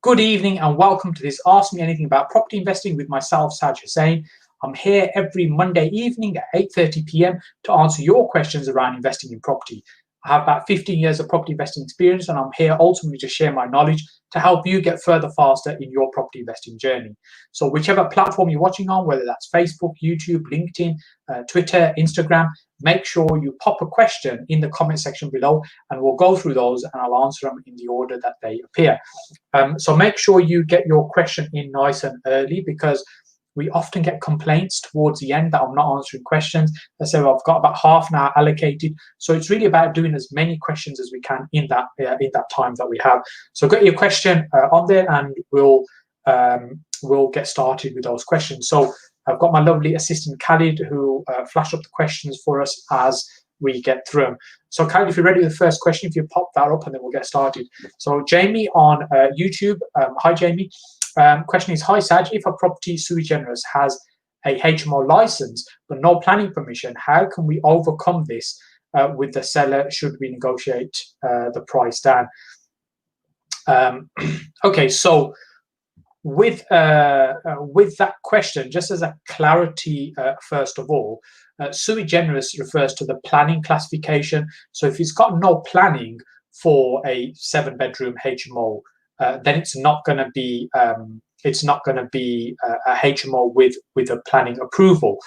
Good evening and welcome to this Ask Me Anything About Property Investing with myself, Saj Hussain. I'm here every Monday evening at 8:30 p.m. to answer your questions around investing in property. I have about 15 years of property investing experience and I'm here ultimately to share my knowledge to help you get further faster in your property investing journey. So whichever platform you're watching on, whether that's Facebook, YouTube, LinkedIn, Twitter, Instagram, make sure you pop a question in the comment section below and we'll go through those and I'll answer them in the order that they appear. So make sure you get your question in nice and early because we often get complaints towards the end that I'm not answering questions. I say, well, I've got about half an hour allocated. So it's really about doing as many questions as we can in that time that we have. So get your question on there and we'll get started with those questions. So I've got my lovely assistant Khalid who flash up the questions for us as we get through them. So Khalid, if you're ready with the first question, if you pop that up and then we'll get started. So Jamie on YouTube, hi Jamie. Question is, hi Saj, if a property sui generis has a HMO license but no planning permission, how can we overcome this with the seller? Should we negotiate the price down? Okay, so with that question, just as a clarity, first of all, sui generis refers to the planning classification. So if it's got no planning for a 7-bedroom HMO, then it's not going to be a HMO with a planning approval.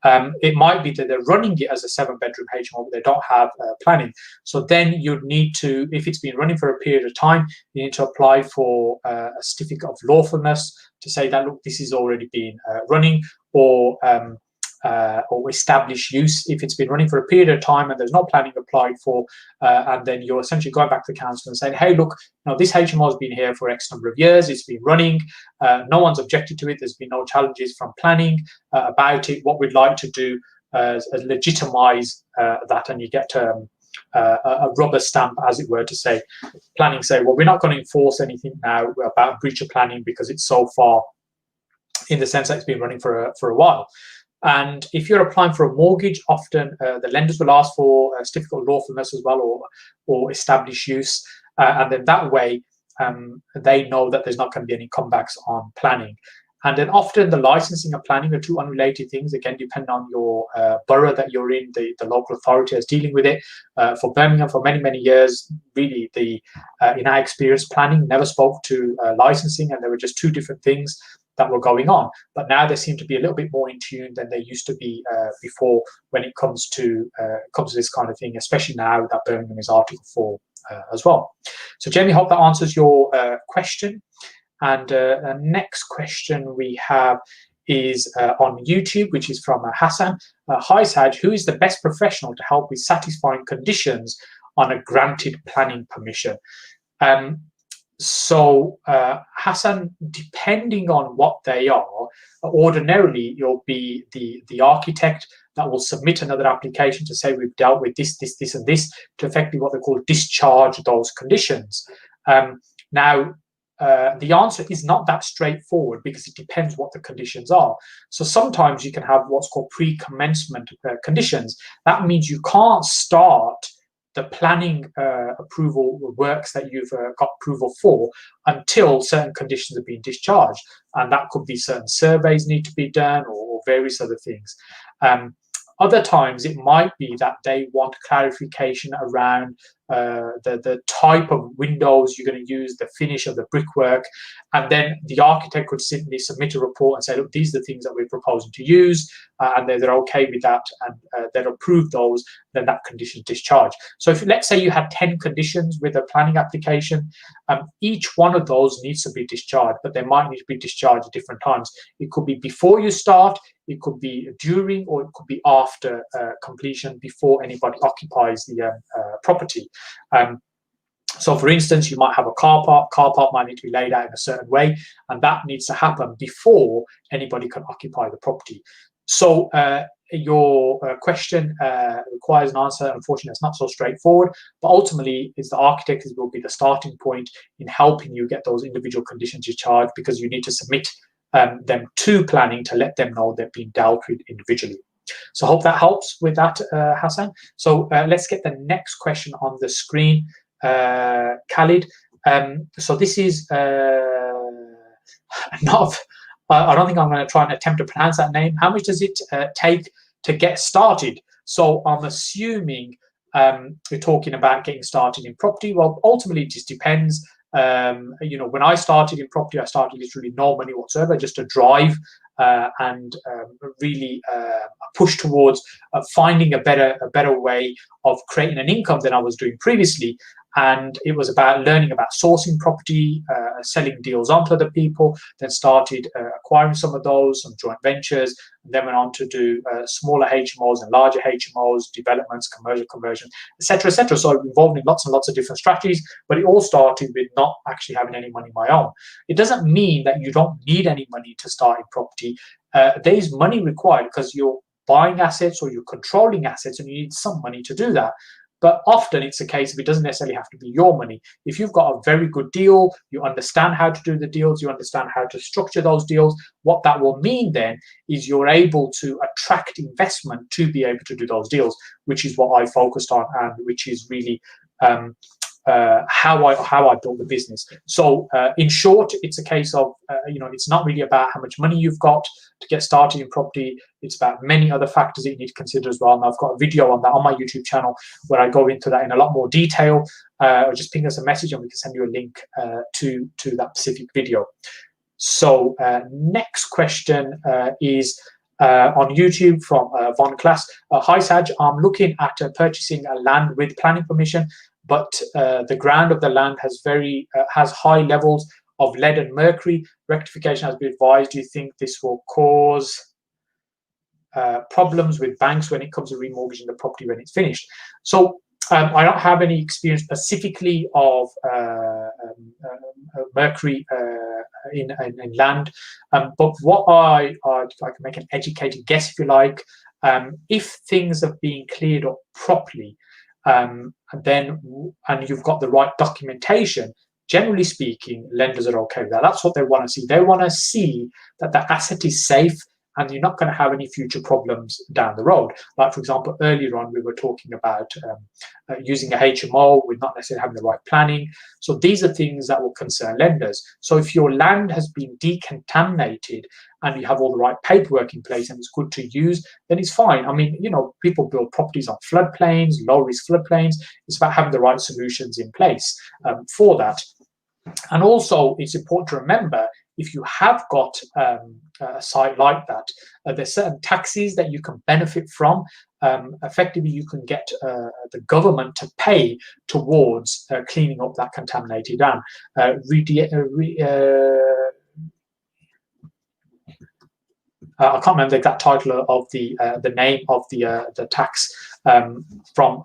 It might be that they're running it as a 7-bedroom HMO, but they don't have planning. So then you'd need to, if it's been running for a period of time, you need to apply for a certificate of lawfulness to say that, look, this is already been running, or established use if it's been running for a period of time and there's no planning applied for, and then you're essentially going back to the council and saying, hey, look, this HMO has been here for X number of years, it's been running, no one's objected to it, there's been no challenges from planning about it. What we'd like to do is legitimize that, and you get a rubber stamp, as it were, to say, planning say, well, we're not going to enforce anything now about breach of planning because it's so far in the sense that it's been running for a while. And if you're applying for a mortgage, often the lenders will ask for a certificate of lawfulness as well, or established use, and then that way they know that there's not going to be any comebacks on planning. And then often the licensing and planning are two unrelated things. Again, depending on your borough that you're in, the local authority is dealing with it. For Birmingham, for many years, really, in our experience, planning never spoke to licensing, and there were just two different things that were going on. But now they seem to be a little bit more in tune than they used to be before when it comes to this kind of thing, especially now that Birmingham is Article 4 as well. So Jamie, hope that answers your question. And next question we have is on YouTube, which is from Hussain. Hi Saj, who is the best professional to help with satisfying conditions on a granted planning permission? So Hussain, depending on what they are, ordinarily you'll be the architect that will submit another application to say we've dealt with this and this to effectively what they call discharge those conditions. Now the answer is not that straightforward because it depends what the conditions are. So sometimes you can have what's called pre-commencement conditions. That means you can't start the planning approval works that you've got approval for until certain conditions have been discharged, and that could be certain surveys need to be done or various other things. Other times it might be that they want clarification around the type of windows you're going to use, the finish of the brickwork, and then the architect could simply submit a report and say, look, these are the things that we're proposing to use, and they're okay with that, and they'll approve those, then that condition is discharged. So if let's say you had 10 conditions with a planning application, each one of those needs to be discharged, but they might need to be discharged at different times. It could be before you start, it could be during, or it could be after completion, before anybody occupies the property. So for instance, you might have a car park. Car park might need to be laid out in a certain way, and that needs to happen before anybody can occupy the property. So your question requires an answer. Unfortunately, it's not so straightforward, but ultimately it's the architect who will be the starting point in helping you get those individual conditions discharged, because you need to submit them to planning to let them know they've been dealt with individually. So I hope that helps with that, Hussain. So let's get the next question on the screen, Khalid. So this is not, I don't think I'm going to try and attempt to pronounce that name. How much does it take to get started? So I'm assuming we're talking about getting started in property. Well, ultimately, it just depends. When I started in property, I started literally no money whatsoever, just a drive and really push towards finding a better way of creating an income than I was doing previously. And it was about learning about sourcing property, selling deals onto other people, then started acquiring some of those, some joint ventures, and then went on to do smaller HMOs and larger HMOs, developments, commercial conversion, etc., etc. So I'm involved in lots and lots of different strategies, but it all started with not actually having any money of my own. It doesn't mean that you don't need any money to start in property. There is money required because you're buying assets or you're controlling assets and you need some money to do that. But often it's a case of it doesn't necessarily have to be your money. If you've got a very good deal, you understand how to do the deals, you understand how to structure those deals, what that will mean then is you're able to attract investment to be able to do those deals, which is what I focused on and which is really how I built the business. So in short, it's a case of it's not really about how much money you've got to get started in property. It's about many other factors that you need to consider as well. And I've got a video on that on my YouTube channel where I go into that in a lot more detail. Or just ping us a message and we can send you a link to that specific video. So next question is on YouTube from Von Klaas. Hi Saj, I'm looking at purchasing a land with planning permission, but the ground of the land has high levels of lead and mercury. Rectification has been advised. Do you think this will cause problems with banks when it comes to remortgaging the property when it's finished? So I don't have any experience specifically of mercury in land, but what I can make an educated guess, if you like, if things have been cleared up properly, and you've got the right documentation, generally speaking, lenders are okay with that. That's what they want to see. They want to see that the asset is safe and you're not going to have any future problems down the road. Like, for example, earlier on, we were talking about using a HMO with not necessarily having the right planning. So these are things that will concern lenders. So if your land has been decontaminated and you have all the right paperwork in place and it's good to use, then it's fine. I mean, people build properties on floodplains, low-risk floodplains. It's about having the right solutions in place for that. And also, it's important to remember, if you have got a site like that, there's certain taxes that you can benefit from. Effectively, you can get the government to pay towards cleaning up that contaminated land. I can't remember the exact title of the name of the tax from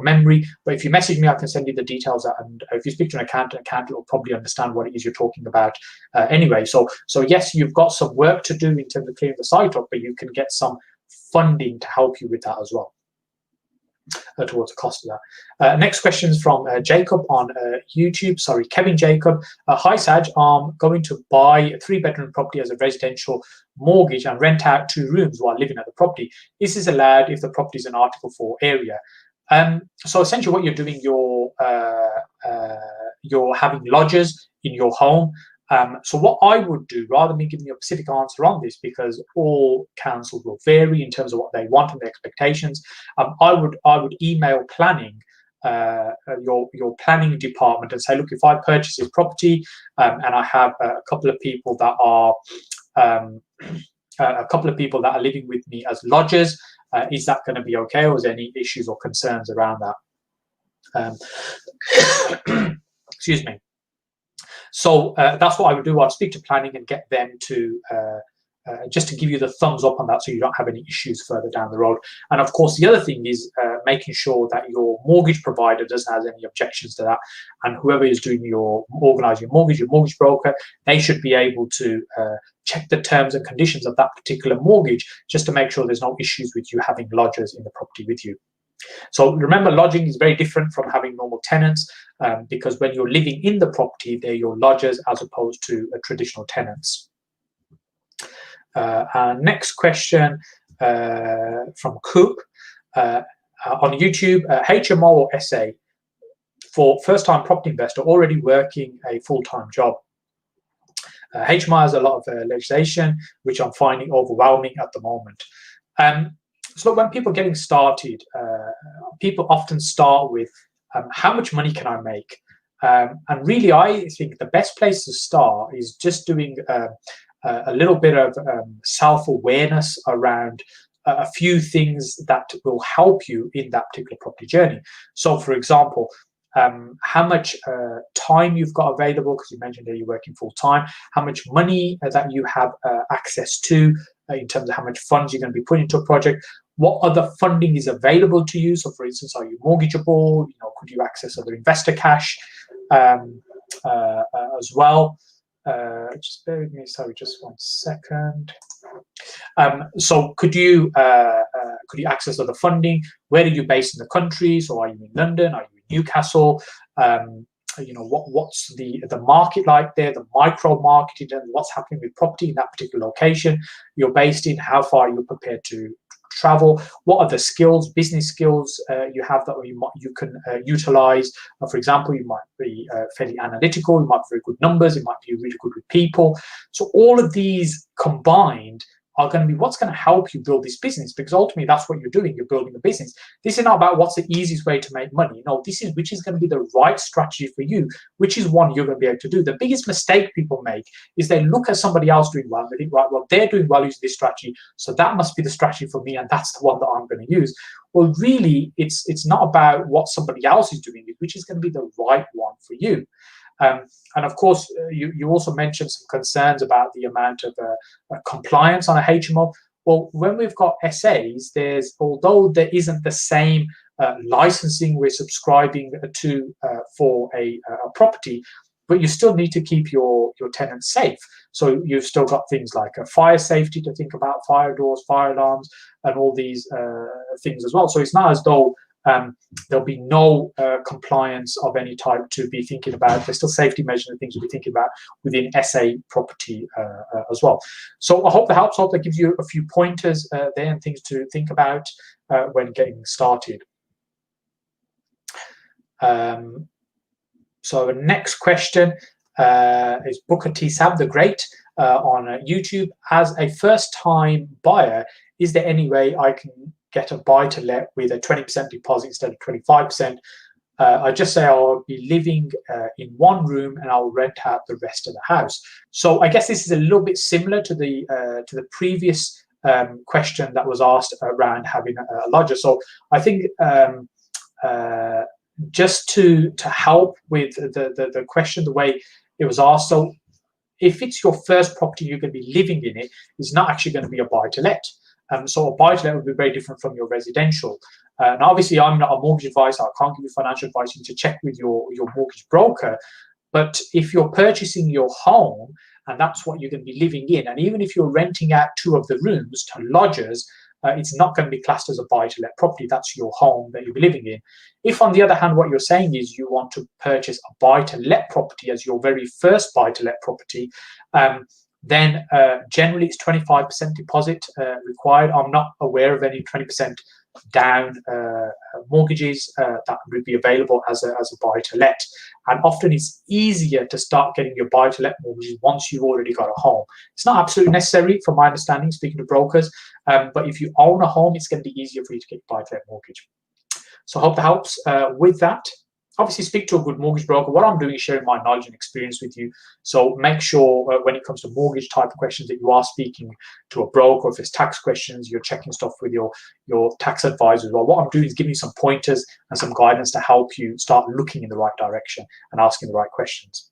memory. But if you message me, I can send you the details. And if you speak to an accountant will probably understand what it is you're talking about anyway. So yes, you've got some work to do in terms of clearing the site up, but you can get some funding to help you with that as well. Towards the cost of that. Next question is from Jacob on YouTube. Sorry, Kevin Jacob. Hi Saj, I'm going to buy a 3-bedroom property as a residential mortgage and rent out 2 rooms while living at the property. Is this allowed if the property is an Article 4 area? So essentially, what you're doing, you're having lodgers in your home. So what I would do, rather than me giving you a specific answer on this, because all councils will vary in terms of what they want and their expectations, I would email planning, your planning department, and say, look, if I purchase this property and I have a couple of people that are living with me as lodgers, is that going to be okay, or is there any issues or concerns around that? Excuse me. So that's what I would do. I'd speak to planning and get them to just to give you the thumbs up on that, so you don't have any issues further down the road. And of course, the other thing is making sure that your mortgage provider doesn't have any objections to that. And whoever is doing organising your mortgage broker, they should be able to check the terms and conditions of that particular mortgage, just to make sure there's no issues with you having lodgers in the property with you. So remember, lodging is very different from having normal tenants, because when you're living in the property, they're your lodgers as opposed to traditional tenants. Next question from Coop on YouTube. HMO or SA for first-time property investor already working a full-time job. HMO has a lot of legislation, which I'm finding overwhelming at the moment. So when people are getting started, people often start with how much money can I make? And really, I think the best place to start is just doing a little bit of self-awareness around a few things that will help you in that particular property journey. So, for example, how much time you've got available, because you mentioned that you're working full time, how much money that you have access to in terms of how much funds you're going to be putting into a project, what other funding is available to you. So, for instance, are you mortgageable? Could you access other investor cash as well? Just bear with me, sorry, just 1 second. So could you access other funding? Where are you based in the country? So are you in London? Are you in Newcastle? What's the market like there, the micro market, and what's happening with property in that particular location you're based in? How far are you prepared to travel? What are the skills, business skills you have that you can utilize? For example, you might be fairly analytical, you might be very good numbers, you might be really good with people. So all of these combined are going to be what's going to help you build this business, because ultimately that's what you're doing. You're building a business. This is not about what's the easiest way to make money. No, this is which is going to be the right strategy for you, which is one you're going to be able to do. The biggest mistake people make is they look at somebody else doing well and they think, right, well, they're doing well using this strategy, so that must be the strategy for me, and that's the one that I'm going to use. Well, really, it's not about what somebody else is doing, which is going to be the right one for you. And of course, you also mentioned some concerns about the amount of compliance on a HMO. Well, when we've got SAs, although there isn't the same licensing we're subscribing to for a property, but you still need to keep your tenants safe. So you've still got things like fire safety to think about, fire doors, fire alarms, and all these things as well. So it's not as though there'll be no compliance of any type to be thinking about. There's still safety measures and things to be thinking about within SA property as well. So I hope that helps. I hope that gives you a few pointers there and things to think about when getting started. So the next question is Booker T. Sam the Great on YouTube. As a first-time buyer, is there any way I can get a buy-to-let with a 20% deposit instead of 25%? I just say I'll be living in one room and I'll rent out the rest of the house. So I guess this is a little bit similar to the previous question that was asked around having a lodger. So I think just to help with the question, the way it was asked. So if it's your first property, you're going to be living in it, it's not actually going to be a buy-to-let. So a buy-to-let would be very different from your residential. And obviously, I'm not a mortgage advisor. I can't give you financial advice. You need to check with your mortgage broker. But if you're purchasing your home and that's what you're going to be living in, and even if you're renting out 2 of the rooms to lodgers, it's not going to be classed as a buy-to-let property. That's your home that you'll be living in. If, on the other hand, what you're saying is you want to purchase a buy-to-let property as your very first buy-to-let property, then generally it's 25% deposit required. I'm not aware of any 20% down mortgages that would be available as a buy-to-let. And often it's easier to start getting your buy-to-let mortgages once you've already got a home. It's not absolutely necessary, from my understanding, speaking to brokers, but if you own a home, it's going to be easier for you to get a buy-to-let mortgage. So I hope that helps with that. Obviously, speak to a good mortgage broker. What I'm doing is sharing my knowledge and experience with you. So make sure when it comes to mortgage type of questions that you are speaking to a broker. If it's tax questions, you're checking stuff with your tax advisor as well. What I'm doing is giving you some pointers and some guidance to help you start looking in the right direction and asking the right questions.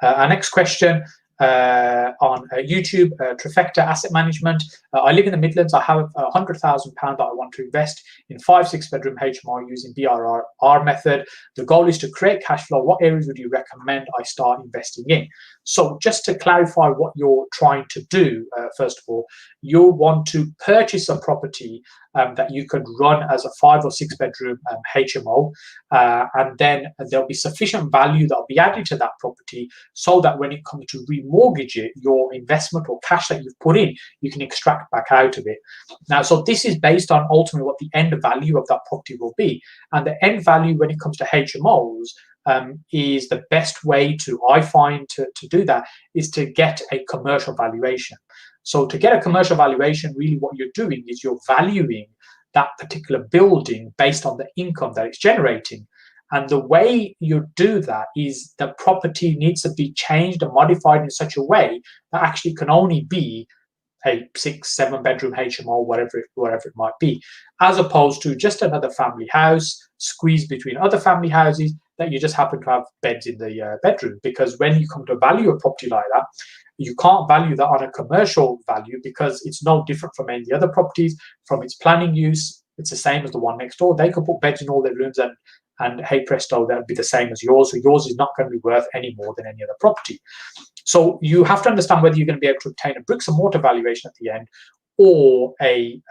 Our next question on YouTube, Trifecta Asset Management. I live in the Midlands. I have £100,000 that I want to invest in 5-6 bedroom HMO using BRRR method. The goal is to create cash flow. What areas would you recommend I start investing in? So just to clarify what you're trying to do, first of all, you'll want to purchase a property that you could run as a 5 or 6 bedroom HMO, and then there'll be sufficient value that'll be added to that property so that when it comes to remortgage it, your investment or cash that you've put in, you can extract back out of it. Now, so this is based on ultimately what the end value of that property will be. And the end value when it comes to HMOs, is the best way to, I find, to do that is to get a commercial valuation. So to get a commercial valuation, really what you're doing is you're valuing that particular building based on the income that it's generating. And the way you do that is the property needs to be changed and modified in such a way that actually can only be a 6-7 bedroom HMO, whatever it might be, as opposed to just another family house squeezed between other family houses that you just happen to have beds in the bedroom. Because when you come to value a property like that, you can't value that on a commercial value because it's no different from any other properties. From its planning use, it's the same as the one next door. They could put beds in all their rooms and hey presto, that would be the same as yours. So yours is not going to be worth any more than any other property. So you have to understand whether you're going to be able to obtain a bricks and mortar valuation at the end or a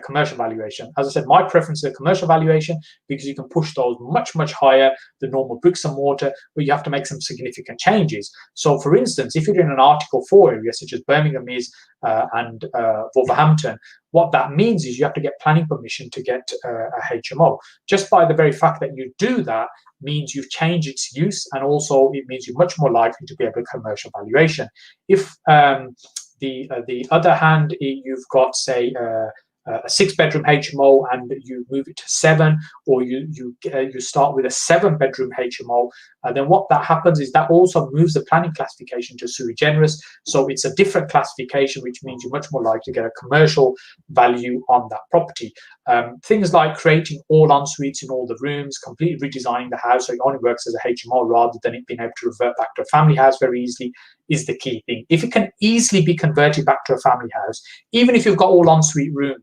commercial valuation. As I said, my preference is a commercial valuation because you can push those much, much higher than normal bricks and mortar, but you have to make some significant changes. So for instance, if you're in an Article 4 area, such as Birmingham is and Wolverhampton, what that means is you have to get planning permission to get a HMO. Just by the very fact that you do that means you've changed its use, and also it means you're much more likely to be able to commercial valuation. If the other hand, you've got, say, a 6-bedroom HMO and you move it to 7, or you start with a 7-bedroom HMO, then what that happens is that also moves the planning classification to sui generis. So it's a different classification, which means you're much more likely to get a commercial value on that property. Things like creating all en-suites in all the rooms, completely redesigning the house so it only works as a HMO rather than it being able to revert back to a family house very easily is the key thing. If it can easily be converted back to a family house, even if you've got all ensuite rooms,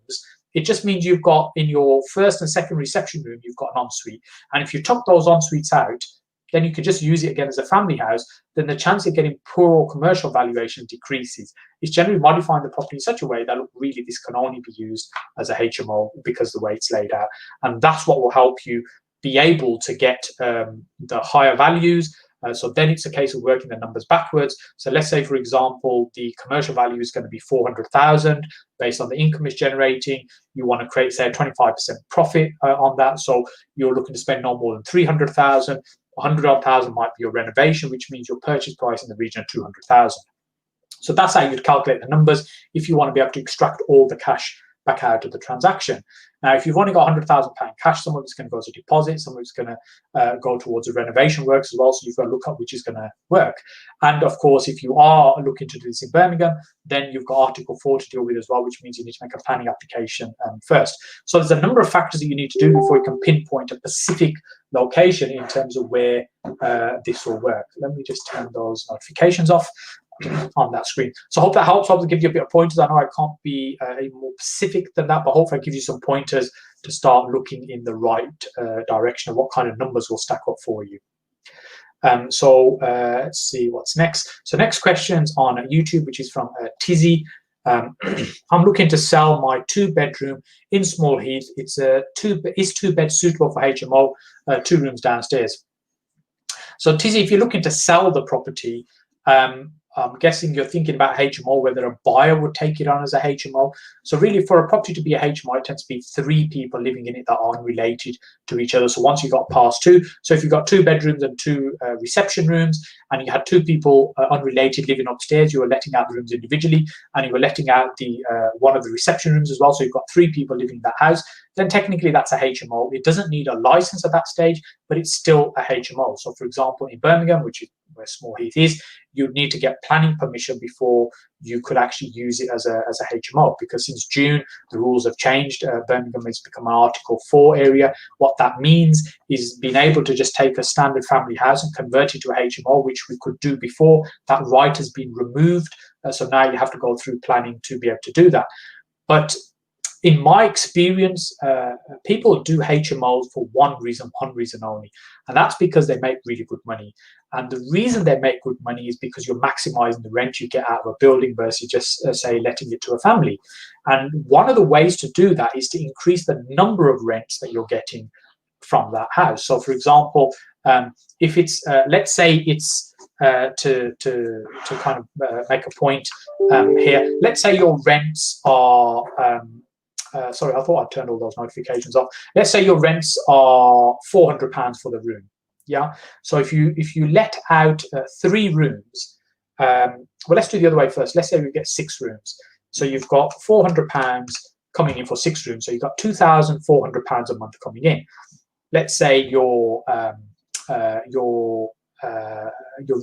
it just means you've got in your first and second reception room, you've got an ensuite. And if you took those ensuites out, then you could just use it again as a family house, then the chance of getting poor commercial valuation decreases. It's generally modifying the property in such a way that, look, really this can only be used as a HMO because of the way it's laid out. And that's what will help you be able to get the higher values. So then it's a case of working the numbers backwards. So let's say, for example, the commercial value is going to be 400,000 based on the income it's generating. You want to create, say, a 25% profit on that. So you're looking to spend no more than 300,000. 100,000 might be your renovation, which means your purchase price in the region of 200,000. So that's how you'd calculate the numbers if you want to be able to extract all the cash back out of the transaction. Now, if you've only got £100,000 cash, some of it's going to go as a deposit, some of it's going to go towards the renovation works as well. So you've got to look up which is going to work. And of course, if you are looking to do this in Birmingham, then you've got Article 4 to deal with as well, which means you need to make a planning application first. So there's a number of factors that you need to do before you can pinpoint a specific location in terms of where this will work. Let me just turn those notifications off on that screen. So I hope that helps. Hopefully give you a bit of pointers. I know I can't be any more specific than that, but hopefully I give you some pointers to start looking in the right direction of what kind of numbers will stack up for you. Let's see what's next. So next question's on YouTube, which is from Tizzy. I'm looking to sell my 2-bedroom in Small Heath. It's a 2-bed suitable for HMO, 2 rooms downstairs. So Tizzy, if you're looking to sell the property, I'm guessing you're thinking about HMO, whether a buyer would take it on as a HMO. So really, for a property to be a HMO, it tends to be 3 people living in it that are unrelated to each other. So once you got past 2, so if you've got 2 bedrooms and 2 reception rooms, and you had 2 people unrelated living upstairs, you were letting out the rooms individually, and you were letting out the one of the reception rooms as well. So you've got 3 people living in that house. Then technically that's a HMO. It doesn't need a license at that stage, but it's still a HMO. So for example, in Birmingham, which is where Small Heath is, you'd need to get planning permission before you could actually use it as a HMO, because since June the rules have changed. Birmingham has become an Article 4 area. What that means is being able to just take a standard family house and convert it to a HMO, which we could do before. That right has been removed, so now you have to go through planning to be able to do that. But in my experience, people do HMOs for one reason only, and that's because they make really good money. And the reason they make good money is because you're maximizing the rent you get out of a building versus just, say, letting it to a family. And one of the ways to do that is to increase the number of rents that you're getting from that house. So, for example, if it's, let's say it's, to kind of make a point here, let's say your rents are, sorry, I thought I'd turned all those notifications off. Let's say your rents are £400 for the room. Yeah. So if you let out 3 rooms, well, let's do the other way first. Let's say we get 6 rooms. So you've got £400 coming in for 6 rooms. So you've got £2,400 a month coming in. Let's say your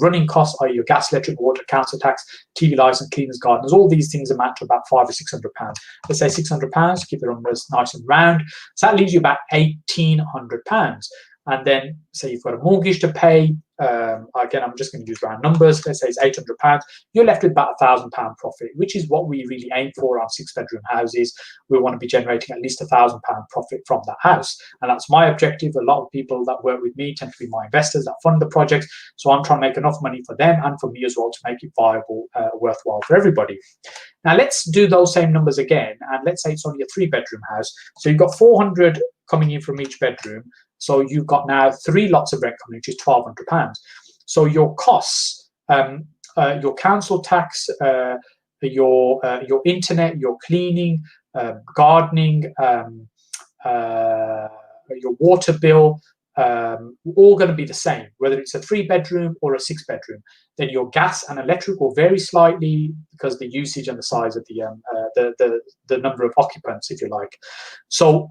running costs are your gas, electric, water, council tax, TV license, cleaners, gardeners. All these things amount to about £500 or £600. Let's say £600. Keep the numbers nice and round. So that leaves you about £1,800. And then say you've got a mortgage to pay. Again, I'm just going to use round numbers. Let's say it's £800. You're left with about £1,000 profit, which is what we really aim for on 6-bedroom houses. We want to be generating at least £1,000 profit from that house. And that's my objective. A lot of people that work with me tend to be my investors that fund the project. So I'm trying to make enough money for them and for me as well to make it viable, worthwhile for everybody. Now let's do those same numbers again. And let's say it's only a 3-bedroom house. So you've got 400 coming in from each bedroom. So you've got now 3 lots of rent coming, which is £1,200. So your costs, your council tax, your internet, your cleaning, gardening, your water bill, all going to be the same, whether it's a 3-bedroom or a 6-bedroom. Then your gas and electric will vary slightly because the usage and the size of the number of occupants, if you like. So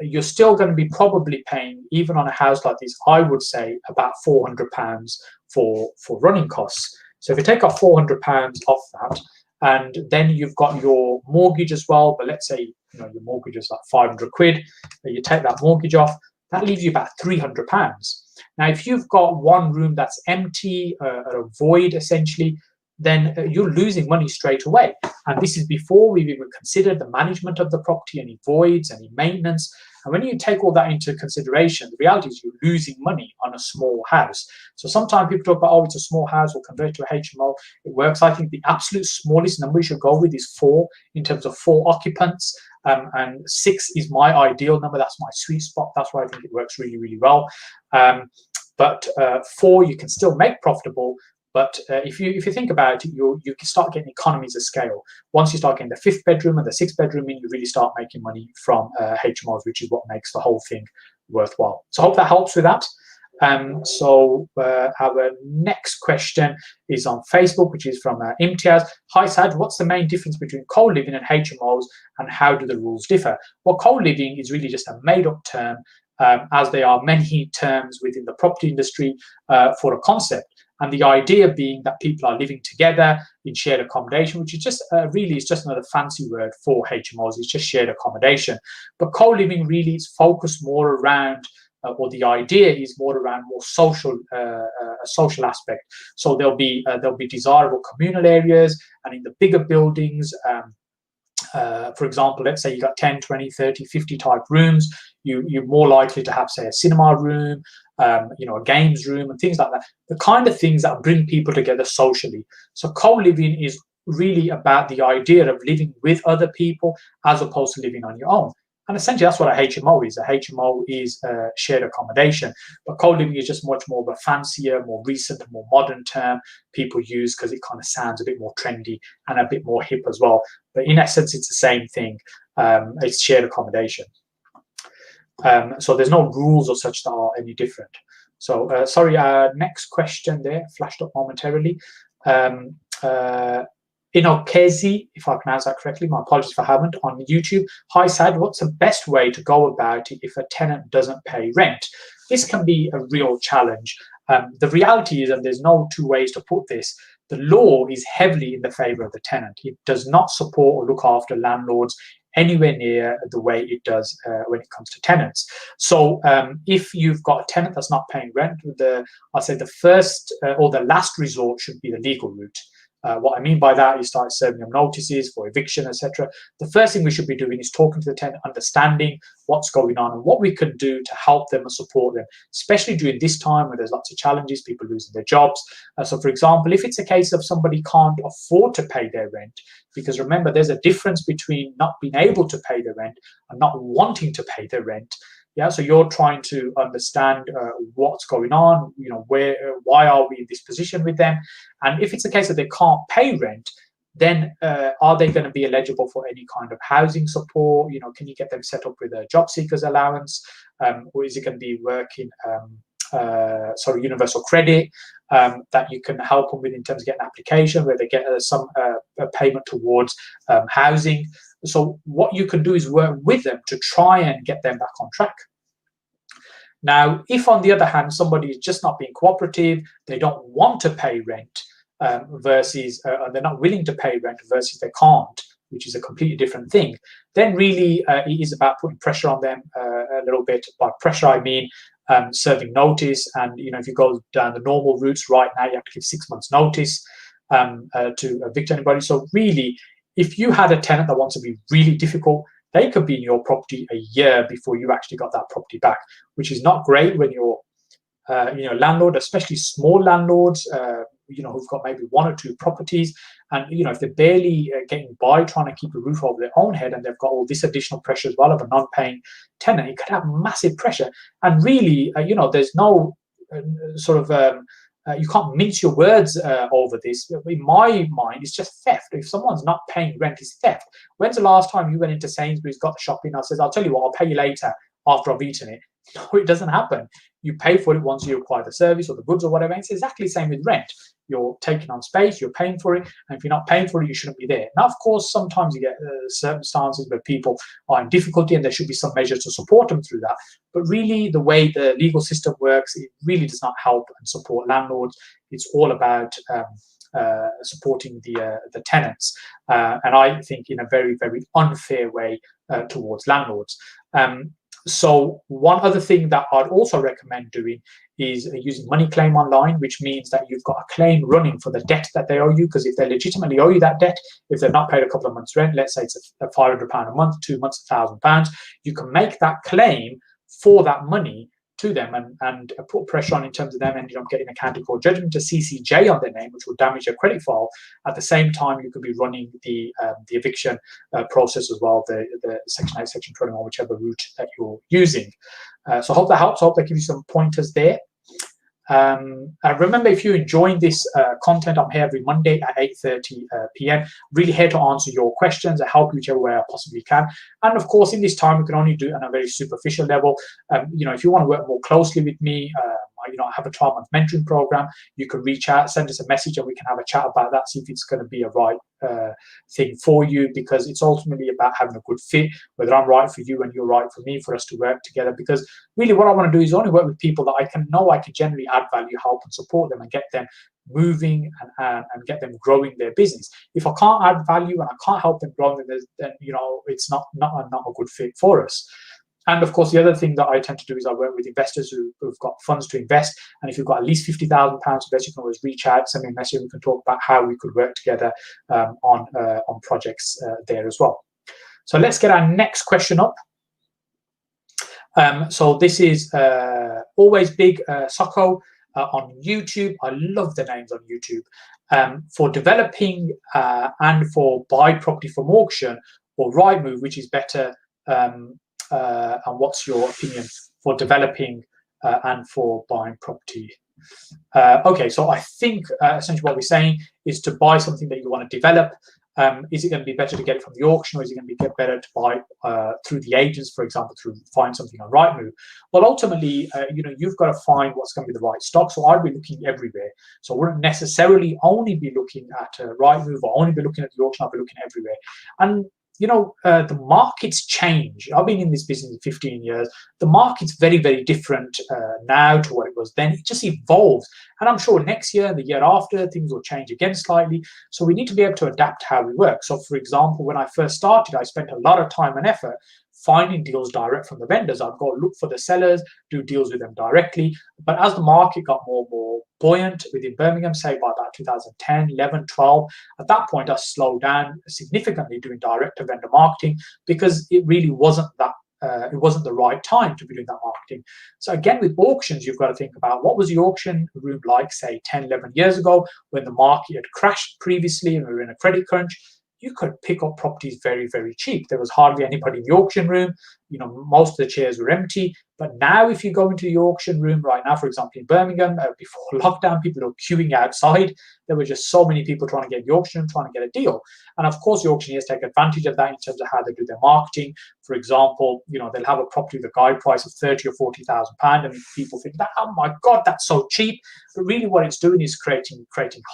you're still going to be probably paying, even on a house like this, I would say about £400 for running costs. So if you take off £400 off that, and then you've got your mortgage as well, but let's say your mortgage is like £500, you take that mortgage off, that leaves you about £300. Now, if you've got one room that's empty, a void essentially, then you're losing money straight away. And this is before we've even considered the management of the property, any voids, any maintenance. And when you take all that into consideration, the reality is you're losing money on a small house. So sometimes people talk about, oh, it's a small house, we'll convert to a HMO. It works. I think the absolute smallest number you should go with is 4 in terms of 4 occupants. And 6 is my ideal number. That's my sweet spot. That's why I think it works really, really well. But 4 you can still make profitable. But if you think about it, you can start getting economies of scale. Once you start getting the 5th bedroom and the 6th bedroom in, you really start making money from HMOs, which is what makes the whole thing worthwhile. So I hope that helps with that. So our next question is on Facebook, which is from Imtiaz. Hi Saj, what's the main difference between co-living and HMOs, and how do the rules differ? Well, co-living is really just a made-up term, as there are many terms within the property industry for a concept. And the idea being that people are living together in shared accommodation, which is just really is just another fancy word for HMOs. It's just shared accommodation. But co-living really is focused more around, or the idea is more around more social, a social aspect. So there'll be desirable communal areas, and in the bigger buildings, for example, let's say you got 10, 20, 30, 50 type rooms, you're more likely to have, say, a cinema room, a games room and things like that. The kind of things that bring people together socially. So co-living is really about the idea of living with other people as opposed to living on your own. And essentially that's what a HMO is. A HMO is shared accommodation. But co-living is just much more of a fancier, more recent, more modern term people use because it kind of sounds a bit more trendy and a bit more hip as well. But in essence, it's the same thing. It's shared accommodation. So there's no rules or such that are any different. So sorry, next question there flashed up momentarily. Inokezi, if I pronounce that correctly, my apologies if I haven't, on YouTube. Hi Sad, what's the best way to go about it if a tenant doesn't pay rent? This can be a real challenge. The reality is, and there's no two ways to put this, the law is heavily in the favor of the tenant. It does not support or look after landlords anywhere near the way it does when it comes to tenants. So if you've got a tenant that's not paying rent, I'd say the first or the last resort should be the legal route. What I mean by that is start serving them notices for eviction, etc. The first thing we should be doing is talking to the tenant, understanding what's going on and what we can do to help them and support them, especially during this time where there's lots of challenges, people losing their jobs. So for example, if it's a case of somebody can't afford to pay their rent, because remember, there's a difference between not being able to pay their rent and not wanting to pay their rent. Yeah, so you're trying to understand what's going on, why are we in this position with them? And if it's a case that they can't pay rent, then are they going to be eligible for any kind of housing support? Can you get them set up with a job seekers allowance? Or is it going to be working universal credit that you can help them with in terms of getting an application where they get some payment towards housing. So what you can do is work with them to try and get them back on track. Now, if on the other hand, somebody is just not being cooperative, they don't want to pay rent versus they're not willing to pay rent versus they can't, which is a completely different thing, then really it is about putting pressure on them a little bit. By pressure, I mean serving notice. And, if you go down the normal routes right now, you have to give 6 months notice to evict anybody. So really, if you had a tenant that wants to be really difficult, they could be in your property a year before you actually got that property back, which is not great when you're, landlord, especially small landlords, who've got maybe 1 or 2 properties. And, if they're barely getting by trying to keep a roof over their own head and they've got all this additional pressure as well of a non-paying tenant, it could have massive pressure. And really, there's no you can't mince your words over this. In my mind, it's just theft. If someone's not paying rent, it's theft. When's the last time you went into Sainsbury's, got the shopping, and says, I'll tell you what, I'll pay you later after I've eaten it? No, it doesn't happen. You pay for it once you acquire the service or the goods or whatever. It's exactly the same with rent. You're taking on space, you're paying for it, and if you're not paying for it, you shouldn't be there. Now, of course, sometimes you get circumstances where people are in difficulty and there should be some measures to support them through that. But really, the way the legal system works, it really does not help and support landlords. It's all about supporting the tenants, and I think in a very, very unfair way towards landlords. So one other thing that I'd also recommend doing is using money claim online, which means that you've got a claim running for the debt that they owe you. Because if they legitimately owe you that debt, if they've not paid a couple of months rent, let's say it's a £500 a month, 2 months, £1,000, you can make that claim for that money to them and put pressure on in terms of them ending up getting a county court judgment to CCJ on their name, which will damage their credit file. At the same time, you could be running the eviction process as well, the Section 8, Section 21, whichever route that you're using. So I hope that helps. I hope that gives you some pointers there. Remember, if you're enjoying this content, I'm here every Monday at 8:30 p.m. Really here to answer your questions and help you whichever way I possibly can. And of course, in this time, we can only do it on a very superficial level. If you want to work more closely with me, I have a 12-month mentoring program. You can reach out, send us a message, and we can have a chat about that, see if it's going to be a right thing for you, because it's ultimately about having a good fit, whether I'm right for you and you're right for me, for us to work together. Because really what I want to do is only work with people that I can generally add value, help and support them and get them moving and get them growing their business. If I can't add value and I can't help them grow, then it's not a good fit for us. And of course, the other thing that I tend to do is I work with investors who've got funds to invest. And if you've got at least £50,000 to invest, you can always reach out, send me a message. We can talk about how we could work together on projects there as well. So let's get our next question up. So this is Always Big Socko on YouTube. I love the names on YouTube. For developing and for buy property from auction or Rightmove, which is better? And what's your opinion for developing and for buying property? Okay, so I think essentially what we're saying is to buy something that you want to develop. Is it going to be better to get it from the auction, or is it going to be better to buy through the agents, for example, find something on Rightmove? Well, ultimately, you've got to find what's going to be the right stock. So I'd be looking everywhere. So I wouldn't necessarily only be looking at Rightmove or only be looking at the auction. I'd be looking everywhere. And the markets change. I've been in this business 15 years. The market's very, very different now to what it was then. It just evolves. And I'm sure next year, the year after, things will change again slightly. So we need to be able to adapt how we work. So for example, when I first started, I spent a lot of time and effort finding deals direct from the vendors. I'd go look for the sellers, do deals with them directly. But as the market got more and more buoyant within Birmingham, say by about 2010, 11, 12, at that point I slowed down significantly doing direct to vendor marketing, because it really wasn't that it wasn't the right time to be doing that marketing. So again, with auctions, you've got to think about what was the auction room like, say 10, 11 years ago, when the market had crashed previously and we were in a credit crunch. You could pick up properties very, very cheap. There was hardly anybody in the auction room. most of the chairs were empty. But now if you go into the auction room right now, for example, in Birmingham, before lockdown, people were queuing outside. There were just so many people trying to get in the auction room, trying to get a deal. And of course, the auctioneers take advantage of that in terms of how they do their marketing. For example, they'll have a property with a guide price of £30,000 or £40,000, and people think that, oh my God, that's so cheap. But really what it's doing is creating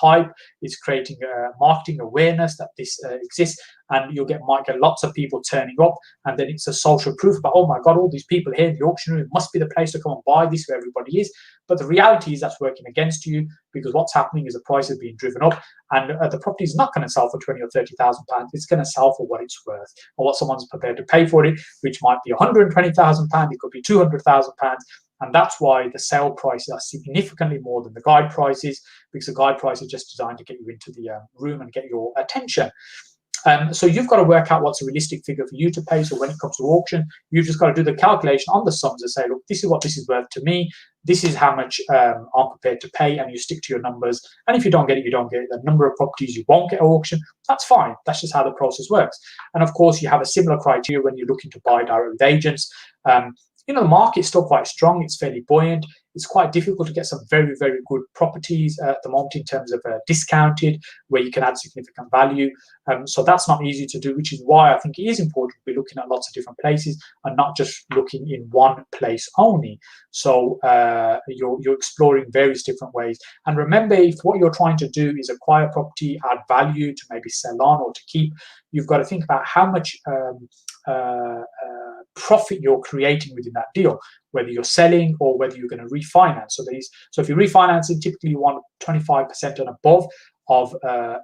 hype, it's creating marketing awareness that this exists, and might get lots of people turning up, and then it's a social proof about, oh my God, all these people here in the auction room, it must be the place to come and buy this where everybody is. But the reality is that's working against you, because what's happening is the price is being driven up, and the property is not going to sell for £20,000 or £30,000. It's going to sell for what it's worth, or what someone's prepared to pay for it, which might be £120,000, it could be £200,000. And that's why the sale prices are significantly more than the guide prices, because the guide price is just designed to get you into the room and get your attention. So you've got to work out what's a realistic figure for you to pay. So when it comes to auction, you've just got to do the calculation on the sums and say, look, this is what this is worth to me. This is how much I'm prepared to pay, and you stick to your numbers. And if you don't get it, you don't get it. The number of properties you won't get at auction, that's fine. That's just how the process works. And of course, you have a similar criteria when you're looking to buy direct with agents. The market's still quite strong. It's fairly buoyant. It's quite difficult to get some very, very good properties at the moment in terms of discounted, where you can add significant value. So that's not easy to do, which is why I think it is important to be looking at lots of different places and not just looking in one place only. So you're exploring various different ways. And remember, if what you're trying to do is acquire property, add value to maybe sell on or to keep, you've got to think about how much profit you're creating within that deal, whether you're selling or whether you're going to refinance. So if you're refinancing, typically you want 25% and above of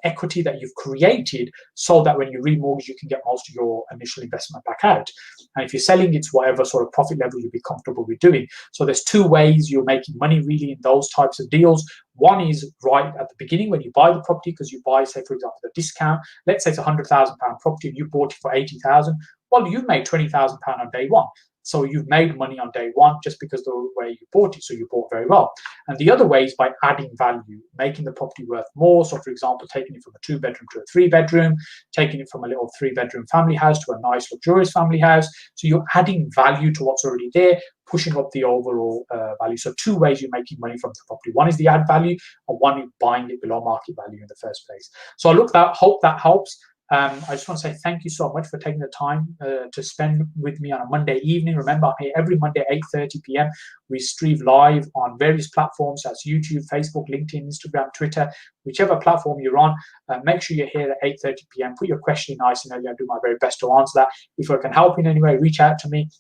equity that you've created, so that when you remortgage, you can get most of your initial investment back out. And if you're selling, it's whatever sort of profit level you'll be comfortable with doing. So there's two ways you're making money really in those types of deals. One is right at the beginning when you buy the property, because you buy, say, for example, the discount. Let's say it's £100,000 property and you bought it for £80,000. Well, you've made £20,000 on day one. So you've made money on day one just because the way you bought it, so you bought very well. And the other way is by adding value, making the property worth more. So for example, taking it from a 2-bedroom to a 3-bedroom, taking it from a little 3-bedroom family house to a nice luxurious family house. So you're adding value to what's already there, pushing up the overall value. So two ways you're making money from the property. One is the add value, and one is buying it below market value in the first place. So I hope that helps. I just want to say thank you so much for taking the time to spend with me on a Monday evening. Remember, I'm here every Monday at 8:30 p.m. We stream live on various platforms. That's YouTube, Facebook, LinkedIn, Instagram, Twitter, whichever platform you're on. Make sure you're here at 8:30 p.m. Put your question nice and early. I'll do my very best to answer that. If I can help in any way, reach out to me.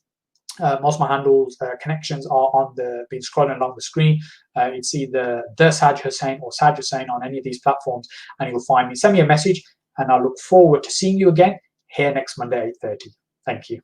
Most of my handles, connections are been scrolling along the screen. It's either the Saj Hussain or Saj Hussain on any of these platforms, and you'll find me. Send me a message, and I look forward to seeing you again here next Monday at 8:30. Thank you.